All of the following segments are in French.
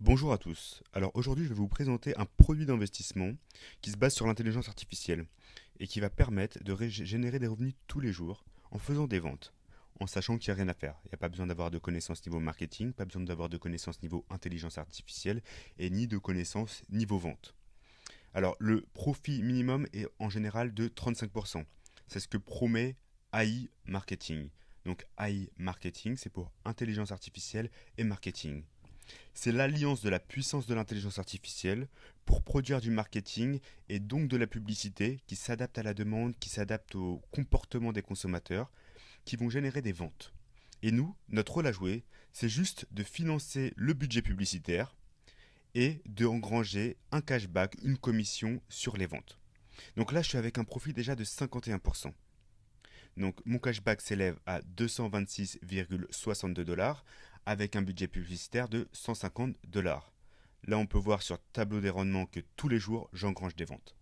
Bonjour à tous. Alors aujourd'hui, je vais vous présenter un produit d'investissement qui se base sur l'intelligence artificielle et qui va permettre de générer des revenus tous les jours en faisant des ventes, en sachant qu'il n'y a rien à faire. Il n'y a pas besoin d'avoir de connaissances niveau marketing, pas besoin d'avoir de connaissances niveau intelligence artificielle et ni de connaissances niveau vente. Alors le profit minimum est en général de 35%. C'est ce que promet AI Marketing. Donc AI Marketing, c'est pour intelligence artificielle et marketing. C'est l'alliance de la puissance de l'intelligence artificielle pour produire du marketing et donc de la publicité qui s'adapte à la demande, qui s'adapte au comportement des consommateurs, qui vont générer des ventes. Et nous, notre rôle à jouer, c'est juste de financer le budget publicitaire et de engranger un cashback, une commission sur les ventes. Donc là, je suis avec un profit déjà de 51%. Donc mon cashback s'élève à 226,62 dollars avec un budget publicitaire de 150 dollars. Là, on peut voir sur tableau des rendements que tous les jours, j'engrange des ventes.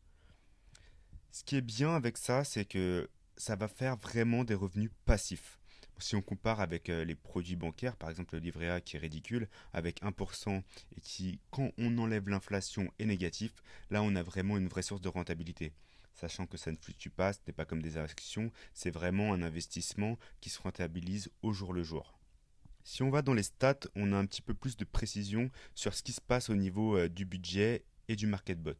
Ce qui est bien avec ça, c'est que ça va faire vraiment des revenus passifs. Si on compare avec les produits bancaires, par exemple le livret A qui est ridicule, avec 1% et qui, quand on enlève l'inflation, est négatif, là on a vraiment une vraie source de rentabilité. Sachant que ça ne fluctue pas, ce n'est pas comme des actions, c'est vraiment un investissement qui se rentabilise au jour le jour. Si on va dans les stats, on a un petit peu plus de précision sur ce qui se passe au niveau du budget et du market bot.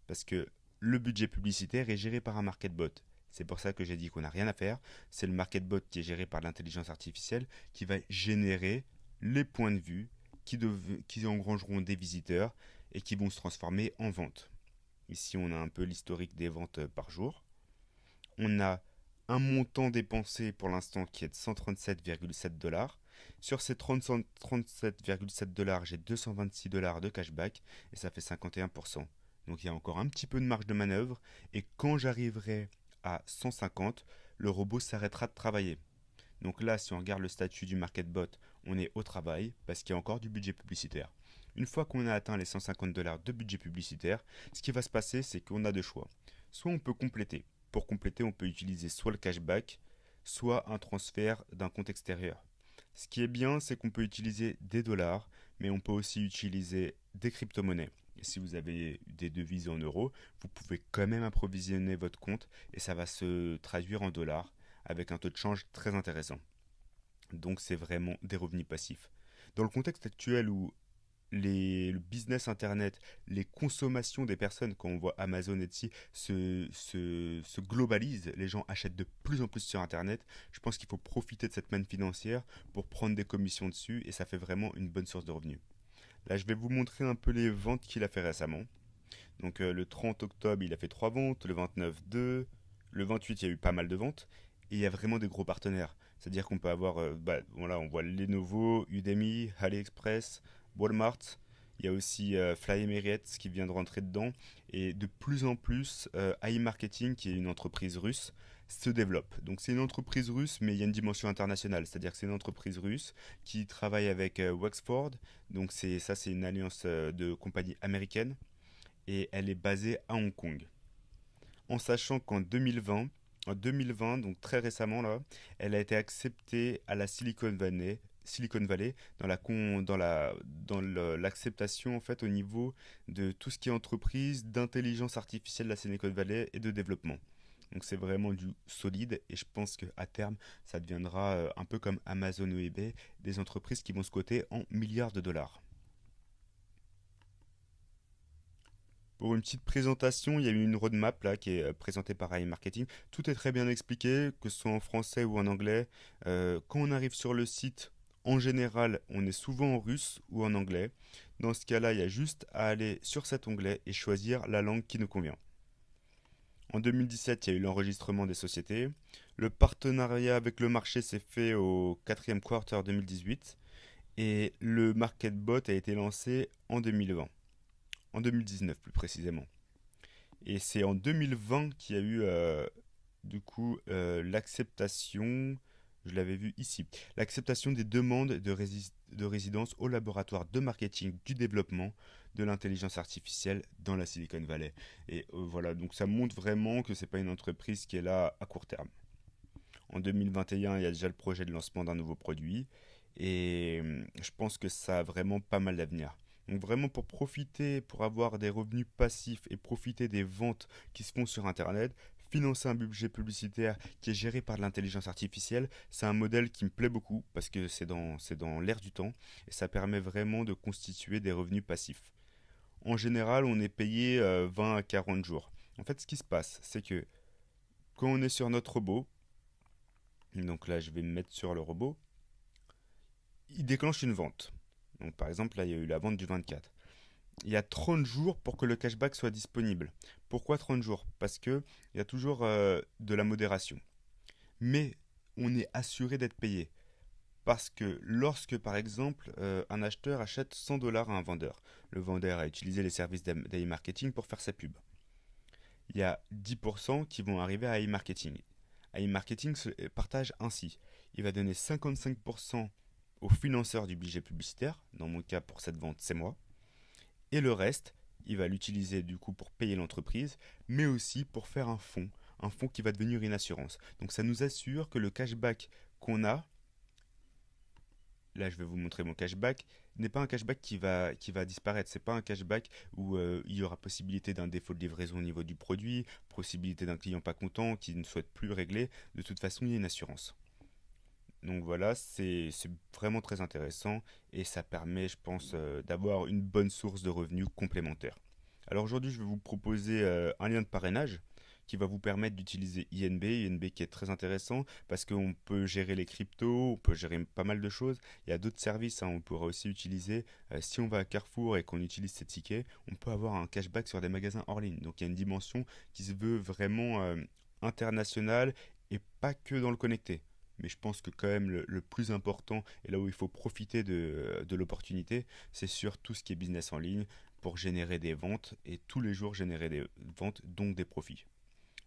Parce que le budget publicitaire est géré par un market bot. C'est pour ça que j'ai dit qu'on n'a rien à faire. C'est le market bot qui est géré par l'intelligence artificielle qui va générer les points de vue qui engrangeront des visiteurs et qui vont se transformer en ventes. Ici, on a un peu l'historique des ventes par jour. On a un montant dépensé pour l'instant qui est de 137,7 dollars. Sur ces 37,7 dollars, j'ai 226 dollars de cashback et ça fait 51%. Donc il y a encore un petit peu de marge de manœuvre et quand j'arriverai à 150, le robot s'arrêtera de travailler. Donc là, si on regarde le statut du market bot, on est au travail parce qu'il y a encore du budget publicitaire. Une fois qu'on a atteint les 150 dollars de budget publicitaire, ce qui va se passer, c'est qu'on a deux choix. Soit on peut compléter. Pour compléter, on peut utiliser soit le cashback, soit un transfert d'un compte extérieur. Ce qui est bien, c'est qu'on peut utiliser des dollars, mais on peut aussi utiliser des crypto-monnaies. Et si vous avez des devises en euros, vous pouvez quand même approvisionner votre compte et ça va se traduire en dollars avec un taux de change très intéressant. Donc c'est vraiment des revenus passifs. Dans le contexte actuel où le business internet, les consommations des personnes, quand on voit Amazon et Etsy, se globalisent, les gens achètent de plus en plus sur internet, je pense qu'il faut profiter de cette manne financière pour prendre des commissions dessus et ça fait vraiment une bonne source de revenus. Là, je vais vous montrer un peu les ventes qu'il a fait récemment. Donc le 30 octobre, il a fait 3 ventes, le 29, 2, le 28, il y a eu pas mal de ventes, et il y a vraiment des gros partenaires. C'est-à-dire qu'on peut avoir, voilà, on voit Lenovo, Udemy, AliExpress, Walmart, il y a aussi Fly Emirates qui vient de rentrer dedans, et de plus en plus, iMarketing, qui est une entreprise russe, se développe. Donc c'est une entreprise russe, mais il y a une dimension internationale, c'est-à-dire que c'est une entreprise russe qui travaille avec Wexford, donc c'est une alliance de compagnies américaines et elle est basée à Hong Kong. En sachant qu'en 2020, donc très récemment là, elle a été acceptée à la Silicon Valley dans l'acceptation en fait au niveau de tout ce qui est entreprise d'intelligence artificielle de la Silicon Valley et de développement. Donc c'est vraiment du solide et je pense qu'à terme ça deviendra un peu comme Amazon ou eBay, des entreprises qui vont se coter en milliards de dollars. Pour une petite présentation, il y a eu une roadmap là qui est présentée par iMarketing. Tout est très bien expliqué, que ce soit en français ou en anglais. Quand on arrive sur le site, en général, on est souvent en russe ou en anglais. Dans ce cas-là, il y a juste à aller sur cet onglet et choisir la langue qui nous convient. En 2017, il y a eu l'enregistrement des sociétés. Le partenariat avec le marché s'est fait au quatrième quarter 2018 et le market bot a été lancé en 2020, en 2019 plus précisément. Et c'est en 2020 qu'il y a eu du coup l'acceptation, je l'avais vu ici, l'acceptation des demandes de résidence au laboratoire de marketing du développement de l'intelligence artificielle dans la Silicon Valley. Et voilà, donc ça montre vraiment que c'est pas une entreprise qui est là à court terme. En 2021, il y a déjà le projet de lancement d'un nouveau produit et je pense que ça a vraiment pas mal d'avenir. Donc vraiment pour profiter, pour avoir des revenus passifs et profiter des ventes qui se font sur Internet, financer un budget publicitaire qui est géré par de l'intelligence artificielle, c'est un modèle qui me plaît beaucoup parce que c'est dans l'air du temps et ça permet vraiment de constituer des revenus passifs. En général, on est payé 20 à 40 jours. En fait, ce qui se passe, c'est que quand on est sur notre robot, donc là je vais me mettre sur le robot, il déclenche une vente. Donc par exemple, là il y a eu la vente du 24. Il y a 30 jours pour que le cashback soit disponible. Pourquoi 30 jours? Parce que il y a toujours de la modération. Mais on est assuré d'être payé. Parce que lorsque, par exemple, un acheteur achète 100 dollars à un vendeur, le vendeur a utilisé les services d'e-marketing pour faire sa pub. Il y a 10% qui vont arriver à e-marketing. E-marketing se partage ainsi. Il va donner 55% au financeur du budget publicitaire, dans mon cas pour cette vente c'est moi, et le reste, il va l'utiliser du coup pour payer l'entreprise, mais aussi pour faire un fonds qui va devenir une assurance. Donc ça nous assure que le cashback qu'on a, là je vais vous montrer mon cashback, n'est pas un cashback qui va disparaître. C'est pas un cashback où il y aura possibilité d'un défaut de livraison au niveau du produit, possibilité d'un client pas content qui ne souhaite plus régler. De toute façon, il y a une assurance. Donc voilà, c'est vraiment très intéressant et ça permet, je pense, d'avoir une bonne source de revenus complémentaires. Alors aujourd'hui, je vais vous proposer un lien de parrainage qui va vous permettre d'utiliser INB, INB qui est très intéressant parce qu'on peut gérer les cryptos, on peut gérer pas mal de choses. Il y a d'autres services, hein, on pourra aussi utiliser. Si on va à Carrefour et qu'on utilise ces tickets, on peut avoir un cashback sur des magasins hors ligne. Donc il y a une dimension qui se veut vraiment internationale et pas que dans le connecté. Mais je pense que quand même le plus important et là où il faut profiter de l'opportunité, c'est sur tout ce qui est business en ligne pour générer des ventes et tous les jours générer des ventes, donc des profits.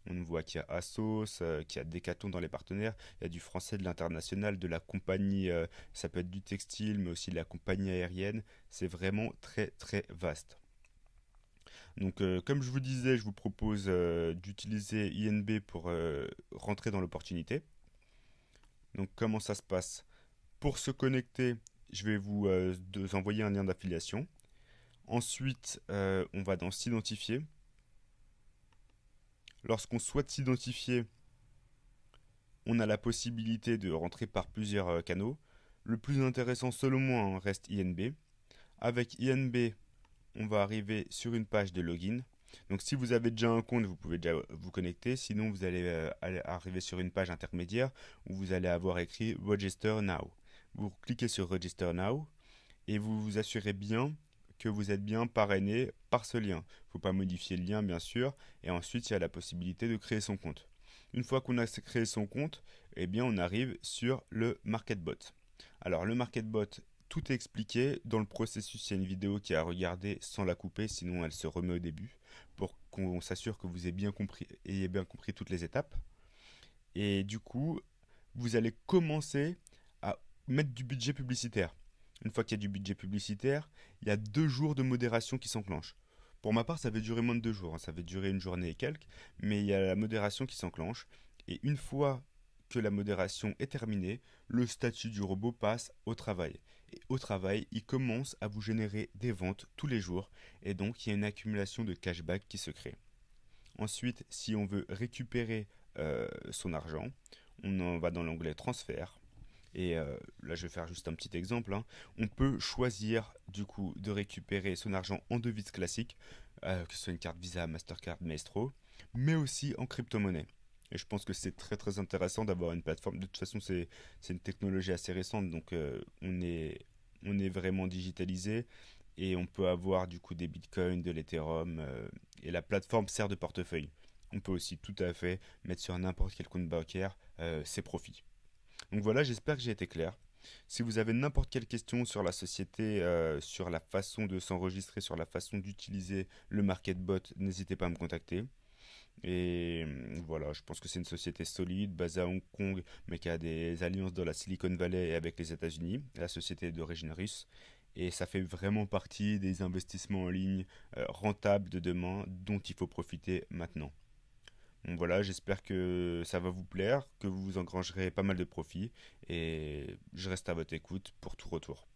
On voit qu'il y a Asos, qu'il y a Decathlon dans les partenaires, il y a du français, de l'international, de la compagnie, ça peut être du textile, mais aussi de la compagnie aérienne. C'est vraiment très très vaste. Donc comme je vous disais, je vous propose d'utiliser INB pour rentrer dans l'opportunité. Donc comment ça se passe? Pour se connecter, je vais vous envoyer un lien d'affiliation. Ensuite, on va dans s'identifier. Lorsqu'on souhaite s'identifier, on a la possibilité de rentrer par plusieurs canaux. Le plus intéressant selon moi hein, reste INB. Avec INB, on va arriver sur une page de login. Donc si vous avez déjà un compte, vous pouvez déjà vous connecter. Sinon, vous allez arriver sur une page intermédiaire où vous allez avoir écrit Register Now. Vous cliquez sur Register Now et vous vous assurez bien que vous êtes bien parrainé par ce lien. Il ne faut pas modifier le lien bien sûr et ensuite il y a la possibilité de créer son compte. Une fois qu'on a créé son compte, eh bien on arrive sur le MarketBot. Alors le MarketBot, tout est expliqué dans le processus, il y a une vidéo qui est à regarder sans la couper sinon elle se remet au début pour qu'on s'assure que vous ayez bien compris toutes les étapes. Et du coup, vous allez commencer à mettre du budget publicitaire. Une fois qu'il y a du budget publicitaire, il y a 2 jours de modération qui s'enclenchent. Pour ma part, ça va durer moins de 2 jours, hein, ça va durer une journée et quelques, mais il y a la modération qui s'enclenche. Et une fois que la modération est terminée, le statut du robot passe au travail. Et au travail, il commence à vous générer des ventes tous les jours, et donc il y a une accumulation de cashback qui se crée. Ensuite, si on veut récupérer son argent, on en va dans l'onglet transfert. Et là, je vais faire juste un petit exemple, hein. On peut choisir du coup de récupérer son argent en devise classique, que ce soit une carte Visa, Mastercard, Maestro, mais aussi en crypto-monnaie. Et je pense que c'est très très intéressant d'avoir une plateforme. De toute façon, c'est une technologie assez récente, donc on est vraiment digitalisé et on peut avoir du coup des bitcoins, de l'Ethereum, et la plateforme sert de portefeuille. On peut aussi tout à fait mettre sur n'importe quel compte bancaire ses profits. Donc voilà, j'espère que j'ai été clair. Si vous avez n'importe quelle question sur la société, sur la façon de s'enregistrer, sur la façon d'utiliser le MarketBot, n'hésitez pas à me contacter. Et voilà, je pense que c'est une société solide, basée à Hong Kong, mais qui a des alliances dans la Silicon Valley et avec les États-Unis. La société est d'origine russe. Et ça fait vraiment partie des investissements en ligne rentables de demain dont il faut profiter maintenant. Bon voilà, j'espère que ça va vous plaire, que vous engrangerez pas mal de profits et je reste à votre écoute pour tout retour.